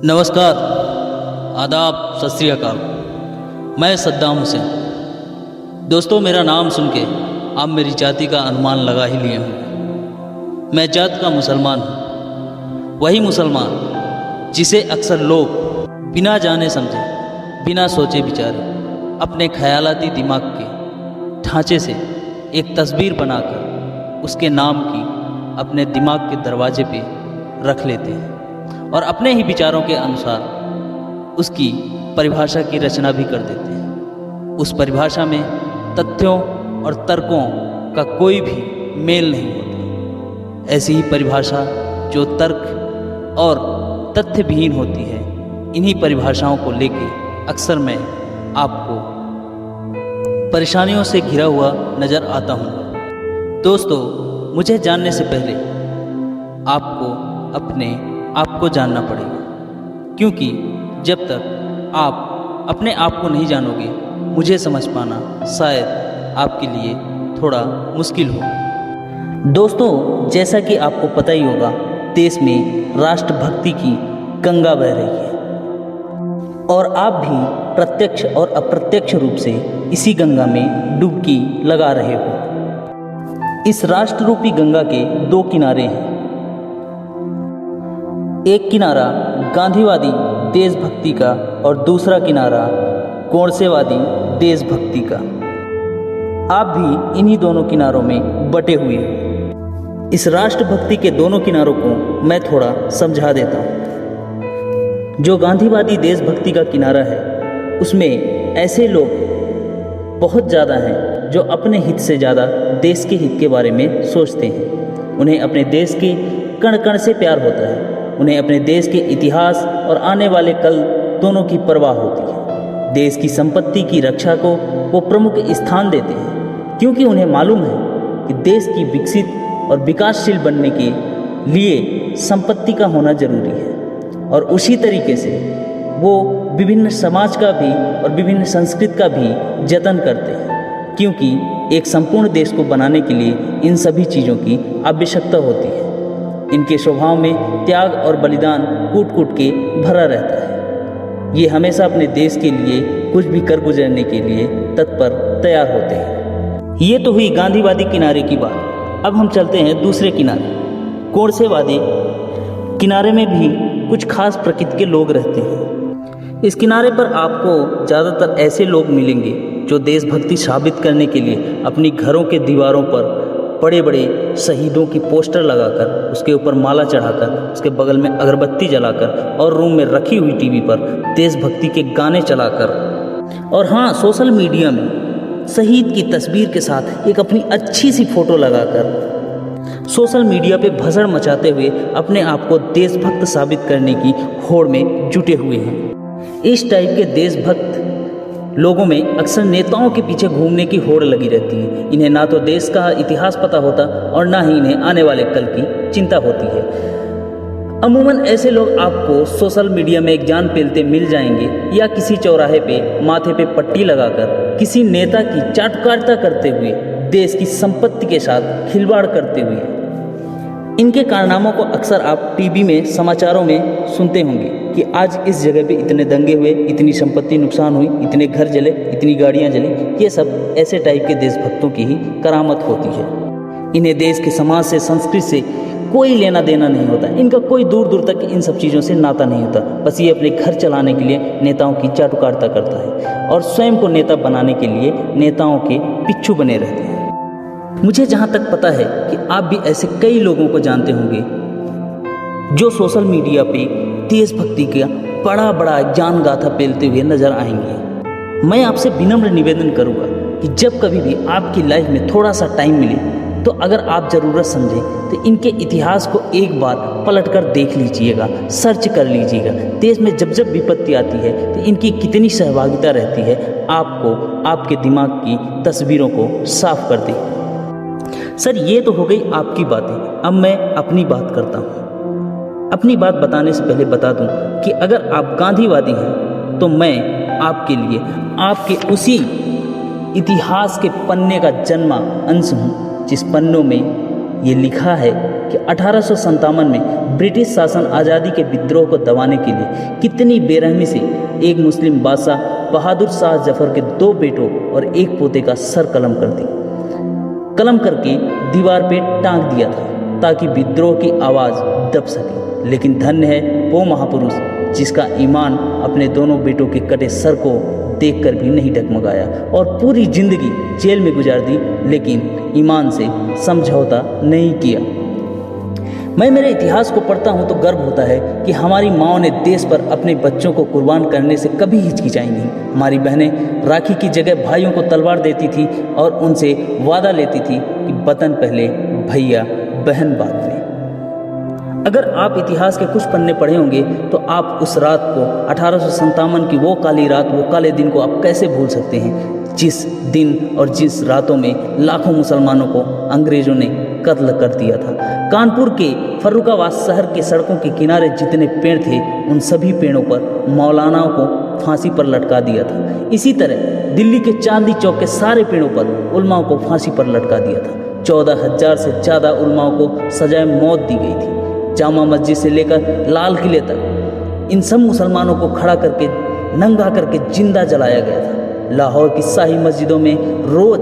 नमस्कार, आदाब, सत श्री अकाल। मैं सद्दाम हुसैन। दोस्तों, मेरा नाम सुन के आप मेरी जाति का अनुमान लगा ही लिए होंगे। मैं जात का मुसलमान हूँ, वही मुसलमान जिसे अक्सर लोग बिना जाने समझे, बिना सोचे विचारे अपने ख्यालाती दिमाग के ढांचे से एक तस्वीर बनाकर उसके नाम की अपने दिमाग के दरवाजे पे रख लेते हैं और अपने ही विचारों के अनुसार उसकी परिभाषा की रचना भी कर देते हैं। उस परिभाषा में तथ्यों और तर्कों का कोई भी मेल नहीं होता। ऐसी ही परिभाषा जो तर्क और तथ्य विहीन होती है, इन्हीं परिभाषाओं को लेके अक्सर मैं आपको परेशानियों से घिरा हुआ नज़र आता हूँ। दोस्तों, मुझे जानने से पहले आपको अपने आपको जानना पड़ेगा, क्योंकि जब तक आप अपने आप को नहीं जानोगे, मुझे समझ पाना शायद आपके लिए थोड़ा मुश्किल हो। दोस्तों, जैसा कि आपको पता ही होगा, देश में राष्ट्रभक्ति की गंगा बह रही है और आप भी प्रत्यक्ष और अप्रत्यक्ष रूप से इसी गंगा में डुबकी लगा रहे हो। इस राष्ट्र रूपी गंगा के दो किनारे हैं। एक किनारा गांधीवादी देशभक्ति का और दूसरा किनारा गोडसेवादी देशभक्ति का। आप भी इन्हीं दोनों किनारों में बटे हुए हैं। इस राष्ट्रभक्ति के दोनों किनारों को मैं थोड़ा समझा देता हूँ। जो गांधीवादी देशभक्ति का किनारा है, उसमें ऐसे लोग बहुत ज़्यादा हैं जो अपने हित से ज़्यादा देश के हित के बारे में सोचते हैं। उन्हें अपने देश के कण कण से प्यार होता है। उन्हें अपने देश के इतिहास और आने वाले कल दोनों की परवाह होती है। देश की संपत्ति की रक्षा को वो प्रमुख स्थान देते हैं, क्योंकि उन्हें मालूम है कि देश की विकसित और विकासशील बनने के लिए संपत्ति का होना जरूरी है। और उसी तरीके से वो विभिन्न समाज का भी और विभिन्न संस्कृति का भी जतन करते हैं, क्योंकि एक संपूर्ण देश को बनाने के लिए इन सभी चीज़ों की आवश्यकता होती है। इनके स्वभाव में त्याग और बलिदान कूट कूट के भरा रहता है। ये हमेशा अपने देश के लिए कुछ भी कर गुजरने के लिए तत्पर तैयार होते हैं। ये तो हुई गांधीवादी किनारे की बात। अब हम चलते हैं दूसरे किनारे, गोडसेवादी किनारे में भी कुछ खास प्रकृति के लोग रहते हैं। इस किनारे पर आपको ज़्यादातर ऐसे लोग मिलेंगे जो देशभक्ति साबित करने के लिए अपनी घरों के दीवारों पर बड़े बड़े शहीदों की पोस्टर लगाकर, उसके ऊपर माला चढ़ाकर, उसके बगल में अगरबत्ती जलाकर और रूम में रखी हुई टीवी पर देशभक्ति के गाने चलाकर, और हाँ, सोशल मीडिया में शहीद की तस्वीर के साथ एक अपनी अच्छी सी फोटो लगाकर सोशल मीडिया पे भसड़ मचाते हुए अपने आप को देशभक्त साबित करने की होड़ में जुटे हुए हैं। इस टाइप के देशभक्त लोगों में अक्सर नेताओं के पीछे घूमने की होड़ लगी रहती है। इन्हें ना तो देश का इतिहास पता होता और ना ही इन्हें आने वाले कल की चिंता होती है। अमूमन ऐसे लोग आपको सोशल मीडिया में एक जान पेलते मिल जाएंगे, या किसी चौराहे पे माथे पे पट्टी लगाकर किसी नेता की चाटुकारिता करते हुए, देश की संपत्ति के साथ खिलवाड़ करते हुए। इनके कारनामों को अक्सर आप टीवी में, समाचारों में सुनते होंगे कि आज इस जगह पे इतने दंगे हुए, इतनी संपत्ति नुकसान हुई, इतने घर जले, इतनी गाड़ियां जली। ये सब ऐसे टाइप के देशभक्तों की ही करामत होती है। इन्हें देश के समाज से, संस्कृति से कोई लेना देना नहीं होता। इनका कोई दूर दूर तक इन सब चीज़ों से नाता नहीं होता। बस ये अपने घर चलाने के लिए नेताओं की चाटुकारिता करता है और स्वयं को नेता बनाने के लिए नेताओं के पिच्छू बने रहते हैं। मुझे जहाँ तक पता है कि आप भी ऐसे कई लोगों को जानते होंगे जो सोशल मीडिया पे देशभक्ति का बड़ा बड़ा ज्ञान गाथा पेलते हुए नजर आएंगे। मैं आपसे विनम्र निवेदन करूंगा कि जब कभी भी आपकी लाइफ में थोड़ा सा टाइम मिले, तो अगर आप ज़रूरत समझें तो इनके इतिहास को एक बार पलट कर देख लीजिएगा, सर्च कर लीजिएगा। देश में जब जब विपत्ति आती है तो इनकी कितनी सहभागिता रहती है, आपको आपके दिमाग की तस्वीरों को साफ कर दे। सर, ये तो हो गई आपकी बातें। अब मैं अपनी बात करता हूँ। अपनी बात बताने से पहले बता दूं कि अगर आप गांधीवादी हैं तो मैं आपके लिए आपके उसी इतिहास के पन्ने का जन्मा अंश हूँ जिस पन्नों में ये लिखा है कि 1857 में ब्रिटिश शासन आज़ादी के विद्रोह को दबाने के लिए कितनी बेरहमी से एक मुस्लिम बादशाह बहादुर शाह जफर के 2 बेटों और 1 पोते का सर कलम करके दीवार पे टांग दिया था ताकि विद्रोह की आवाज़ दब सके। लेकिन धन्य है वो महापुरुष जिसका ईमान अपने दोनों बेटों के कटे सर को देखकर भी नहीं डगमगाया और पूरी जिंदगी जेल में गुजार दी, लेकिन ईमान से समझौता नहीं किया। मैं मेरे इतिहास को पढ़ता हूँ तो गर्व होता है कि हमारी माँओं ने देश पर अपने बच्चों को कुर्बान करने से कभी हिचकिचाई नहीं। हमारी बहनें राखी की जगह भाइयों को तलवार देती थी और उनसे वादा लेती थी कि वतन पहले, भैया बहन बाद में। अगर आप इतिहास के कुछ पन्ने पढ़े होंगे तो आप उस रात को 1857 की वो काली रात, वो काले दिन को आप कैसे भूल सकते हैं, जिस दिन और जिस रातों में लाखों मुसलमानों को अंग्रेजों ने कत्ल कर दिया था। कानपुर के फर्रुखाबाद शहर के सड़कों के किनारे जितने पेड़ थे उन सभी पेड़ों पर मौलानाओं को फांसी पर लटका दिया था। इसी तरह दिल्ली के चांदनी चौक के सारे पेड़ों पर उलमाओं को फांसी पर लटका दिया था। 14,000 से ज़्यादा उलमाओं को सजाए मौत दी गई थी। जामा मस्जिद से लेकर लाल किले तक इन सब मुसलमानों को खड़ा करके, नंगा करके जिंदा जलाया गया था। लाहौर की शाही मस्जिदों में रोज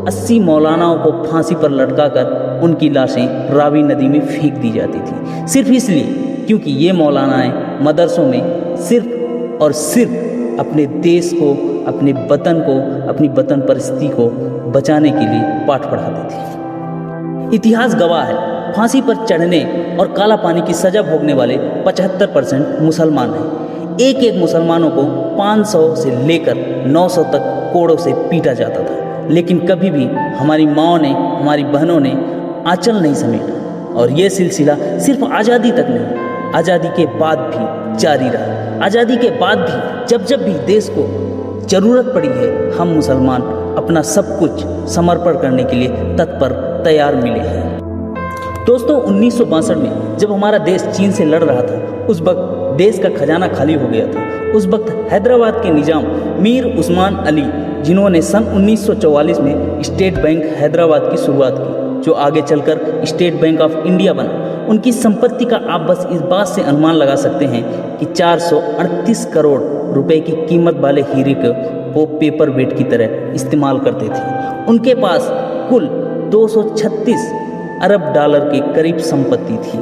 80 मौलानाओं को फांसी पर लटकाकर उनकी लाशें रावी नदी में फेंक दी जाती थी, सिर्फ इसलिए क्योंकि ये मौलानाएं मदरसों में सिर्फ और सिर्फ अपने देश को, अपने वतन को, अपनी वतन परिस्थिति को बचाने के लिए पाठ पढ़ाते थे। इतिहास गवाह है, फांसी पर चढ़ने और काला पानी की सजा भोगने वाले 75% मुसलमान हैं। एक मुसलमानों को 500 से लेकर 900 तक कोड़ों से पीटा जाता था, लेकिन कभी भी हमारी माँओं ने, हमारी बहनों ने आंचल नहीं समेटा। और ये सिलसिला सिर्फ आज़ादी तक नहीं, आज़ादी के बाद भी जारी रहा। आज़ादी के बाद भी जब भी देश को ज़रूरत पड़ी है, हम मुसलमान अपना सब कुछ समर्पण करने के लिए तत्पर तैयार मिले हैं। दोस्तों, 1962 में जब हमारा देश चीन से लड़ रहा था, उस वक्त देश का खजाना खाली हो गया था। उस वक्त हैदराबाद के निजाम मीर उस्मान अली, जिन्होंने सन 1944 में स्टेट बैंक हैदराबाद की शुरुआत की, जो आगे चलकर स्टेट बैंक ऑफ इंडिया बना, उनकी संपत्ति का आप बस इस बात से अनुमान लगा सकते हैं कि 438 करोड़ रुपए की कीमत वाले हीरे को वो पेपर वेट की तरह इस्तेमाल करते थे। उनके पास कुल 236 अरब डॉलर के करीब संपत्ति थी।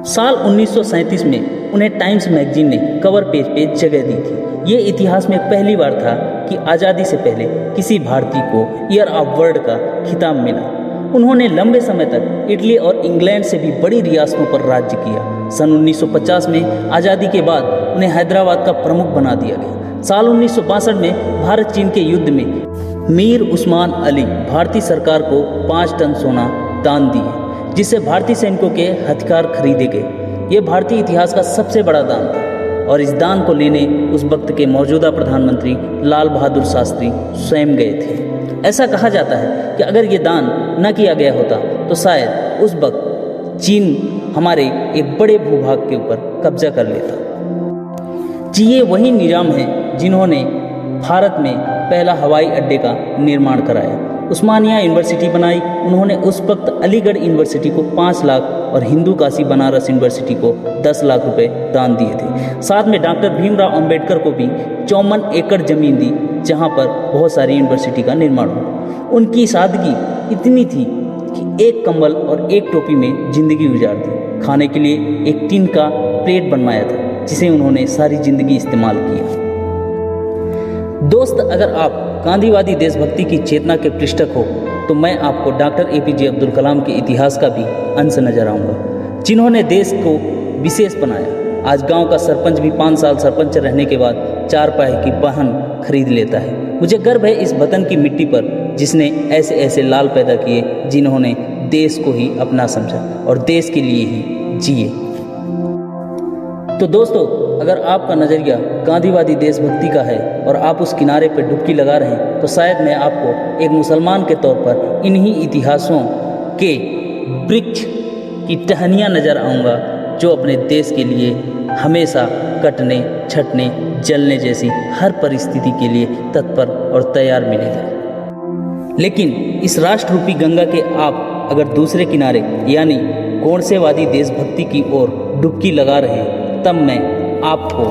साल 1937 में उन्हें टाइम्स मैगजीन ने कवर पेज पे जगह दी थी। ये इतिहास में पहली बार था कि आज़ादी से पहले किसी भारतीय को ईयर ऑफ वर्ल्ड का खिताब मिला। उन्होंने लंबे समय तक इटली और इंग्लैंड से भी बड़ी रियासतों पर राज्य किया। सन 1950 में आज़ादी के बाद उन्हें हैदराबाद का प्रमुख बना दिया गया। साल 1962 में भारत चीन के युद्ध में मीर उस्मान अली भारतीय सरकार को 5 टन सोना दान दिए, जिससे भारतीय सैनिकों के हथियार खरीदे गए। ये भारतीय इतिहास का सबसे बड़ा दान था और इस दान को लेने उस वक्त के मौजूदा प्रधानमंत्री लाल बहादुर शास्त्री स्वयं गए थे। ऐसा कहा जाता है कि अगर ये दान न किया गया होता तो शायद उस वक्त चीन हमारे एक बड़े भूभाग के ऊपर कब्जा कर लेता। जी, ये वही निजाम हैं जिन्होंने भारत में पहला हवाई अड्डे का निर्माण कराया, उस्मानिया यूनिवर्सिटी बनाई। उन्होंने उस वक्त अलीगढ़ यूनिवर्सिटी को 5 लाख और हिंदू काशी बनारस यूनिवर्सिटी को 10 लाख रुपए दान दिए थे। साथ में डॉक्टर भीमराव अंबेडकर को भी 54 एकड़ जमीन दी, जहां पर बहुत सारी यूनिवर्सिटी का निर्माण हुआ। उनकी सादगी इतनी थी कि एक कंबल और एक टोपी में जिंदगी गुजार दी। खाने के लिए एक टिन का प्लेट बनवाया था, जिसे उन्होंने सारी जिंदगी इस्तेमाल किया। दोस्त, अगर आप गांधीवादी देशभक्ति की चेतना के पृष्ठक हो तो मैं आपको डॉक्टर APJ अब्दुल कलाम के इतिहास का भी अंश नजर आऊँगा, जिन्होंने देश को विशेष बनाया। आज गांव का सरपंच भी 5 साल सरपंच रहने के बाद 4 पाए की वाहन खरीद लेता है। मुझे गर्व है इस वतन की मिट्टी पर, जिसने ऐसे ऐसे लाल पैदा किए जिन्होंने देश को ही अपना समझा और देश के लिए ही जिए। तो दोस्तों, अगर आपका नज़रिया गांधीवादी देशभक्ति का है और आप उस किनारे पर डुबकी लगा रहे हैं, तो शायद मैं आपको एक मुसलमान के तौर पर इन्हीं इतिहासों के वृक्ष की टहनियाँ नज़र आऊँगा, जो अपने देश के लिए हमेशा कटने, छटने, जलने जैसी हर परिस्थिति के लिए तत्पर और तैयार मिलेगा। लेकिन इस राष्ट्र रूपी गंगा के आप अगर दूसरे किनारे यानी गोडसेवादी देशभक्ति की ओर डुबकी लगा रहे, तब मैं आपको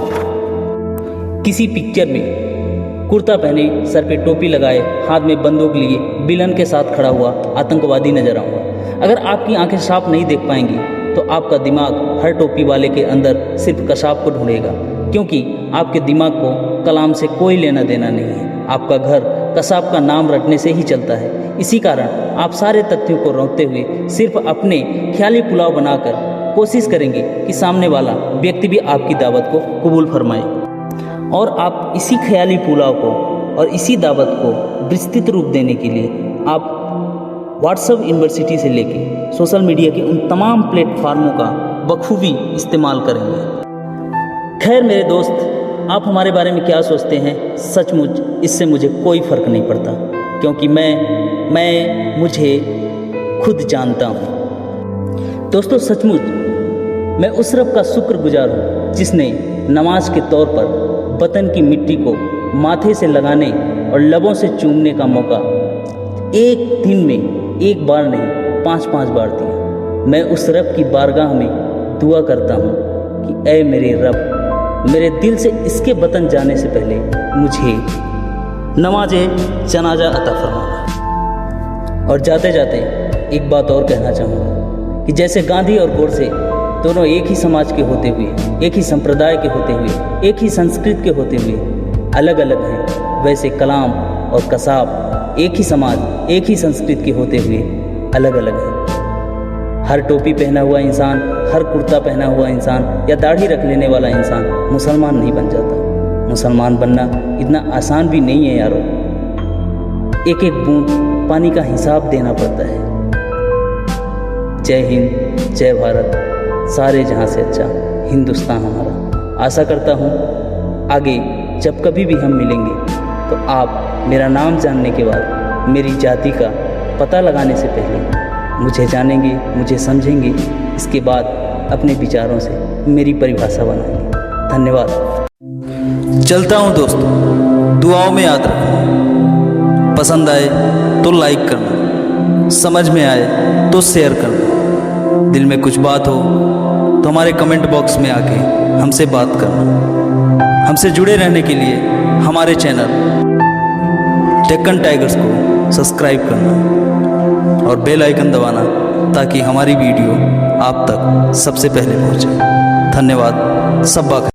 किसी पिक्चर में कुर्ता पहने, सर पे टोपी लगाए, हाथ में बंदूक लिए विलन के साथ खड़ा हुआ आतंकवादी नजर आऊँगा। अगर आपकी आंखें साफ नहीं देख पाएंगी तो आपका दिमाग हर टोपी वाले के अंदर सिर्फ कसाब को ढूंढेगा, क्योंकि आपके दिमाग को कलाम से कोई लेना देना नहीं है। आपका घर कसाब का नाम रटने से ही चलता है। इसी कारण आप सारे तथ्यों को रोकते हुए सिर्फ अपने ख्याली पुलाव बनाकर कोशिश करेंगे कि सामने वाला व्यक्ति भी आपकी दावत को कबूल फरमाए, और आप इसी ख्याली पुलाव को और इसी दावत को विस्तृत रूप देने के लिए आप व्हाट्सएप यूनिवर्सिटी से लेके सोशल मीडिया के उन तमाम प्लेटफार्मों का बखूबी इस्तेमाल करेंगे। खैर मेरे दोस्त, आप हमारे बारे में क्या सोचते हैं, सचमुच इससे मुझे कोई फ़र्क नहीं पड़ता, क्योंकि मैं मुझे खुद जानता हूँ। दोस्तों, सचमुच मैं उस रब का शुक्रगुजार हूँ जिसने नमाज के तौर पर वतन की मिट्टी को माथे से लगाने और लबों से चूमने का मौका एक दिन में एक बार नहीं 5-5 बार दिया। मैं उस रब की बारगाह में दुआ करता हूँ कि ऐ मेरे रब, मेरे दिल से इसके वतन जाने से पहले मुझे नमाज़े जनाजा अता फरमाना। और जाते जाते एक बात और कहना चाहूँगा कि जैसे गांधी और गोडसे दोनों एक ही समाज के होते हुए, एक ही संप्रदाय के होते हुए, एक ही संस्कृति के होते हुए अलग अलग हैं, वैसे कलाम और कसाब एक ही समाज, एक ही संस्कृति के होते हुए अलग अलग हैं। हर टोपी पहना हुआ इंसान, हर कुर्ता पहना हुआ इंसान या दाढ़ी रख लेने वाला इंसान मुसलमान नहीं बन जाता। मुसलमान बनना इतना आसान भी नहीं है यारों। एक एक बूंद पानी का हिसाब देना पड़ता है। जय हिंद, जय भारत, सारे जहां से अच्छा हिंदुस्तान हमारा। आशा करता हूँ आगे जब कभी भी हम मिलेंगे तो आप मेरा नाम जानने के बाद मेरी जाति का पता लगाने से पहले मुझे जानेंगे, मुझे समझेंगे, इसके बाद अपने विचारों से मेरी परिभाषा बनाएंगे। धन्यवाद। चलता हूँ दोस्तों, दुआओं में याद रखना, पसंद आए तो लाइक करना, समझ में आए तो शेयर करना, दिल में कुछ बात हो तो हमारे कमेंट बॉक्स में आके हमसे बात करना। हमसे जुड़े रहने के लिए हमारे चैनल डेक्कन टाइगर्स को सब्सक्राइब करना और बेल आइकन दबाना, ताकि हमारी वीडियो आप तक सबसे पहले पहुंचे। धन्यवाद। सब बात